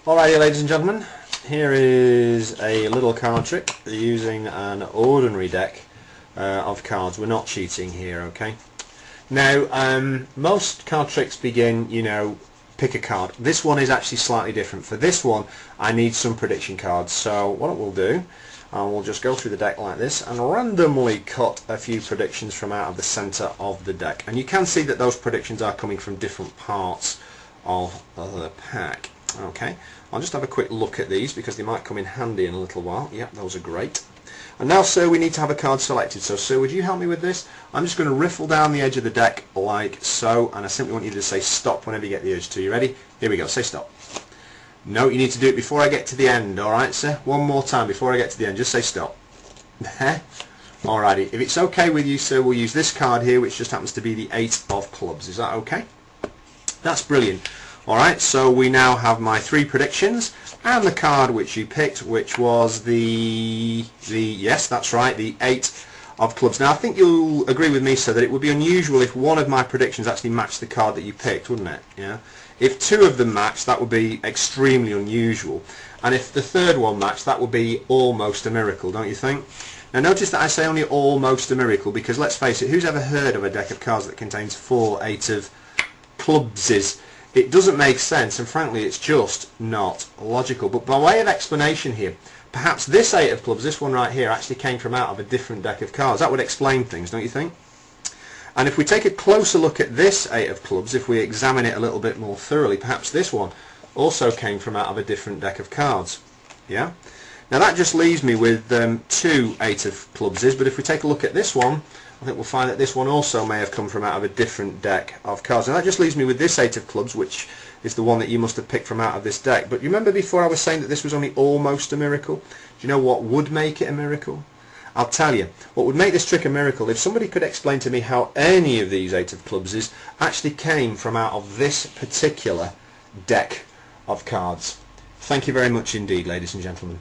Alrighty, ladies and gentlemen, here is a little card trick using an ordinary deck of cards. We're not cheating here, okay? Now, most card tricks begin, pick a card. This one is actually slightly different. For this one, I need some prediction cards. So what we'll do, we'll just go through the deck like this and randomly cut a few predictions from out of the center of the deck. And you can see that those predictions are coming from different parts of the pack. Okay, I'll just have a quick look at these because they might come in handy in a little while. Yep, those are great. And now, sir, we need to have a card selected. So, sir, would you help me with this? I'm just going to riffle down the edge of the deck like so, and I simply want you to say stop whenever you get the urge to. You ready? Here we go. Say stop. No, you need to do it before I get to the end. All right, sir? One more time before I get to the end. Just say stop. Alrighty. If it's okay with you, sir, we'll use this card here, which just happens to be the 8 of clubs. Is that okay? That's brilliant. Alright, so we now have my 3 predictions and the card which you picked, which was yes, that's right, the 8 of clubs. Now I think you'll agree with me, sir, that it would be unusual if one of my predictions actually matched the card that you picked, wouldn't it? Yeah. If 2 of them matched, that would be extremely unusual. And if the 3rd one matched, that would be almost a miracle, don't you think? Now notice that I say only almost a miracle because let's face it, who's ever heard of a deck of cards that contains 4 8 of clubses? It doesn't make sense, and frankly it's just not logical. But by way of explanation here, perhaps this 8 of clubs, this one right here, actually came from out of a different deck of cards. That would explain things, don't you think? And if we take a closer look at this 8 of clubs, if we examine it a little bit more thoroughly, perhaps this one also came from out of a different deck of cards. Yeah? Now that just leaves me with 2 8 of clubses, but if we take a look at this one, I think we'll find that this one also may have come from out of a different deck of cards. And that just leaves me with this 8 of clubs, which is the one that you must have picked from out of this deck. But remember before I was saying that this was only almost a miracle? Do you know what would make it a miracle? I'll tell you. What would make this trick a miracle, if somebody could explain to me how any of these 8 of clubs actually came from out of this particular deck of cards. Thank you very much indeed, ladies and gentlemen.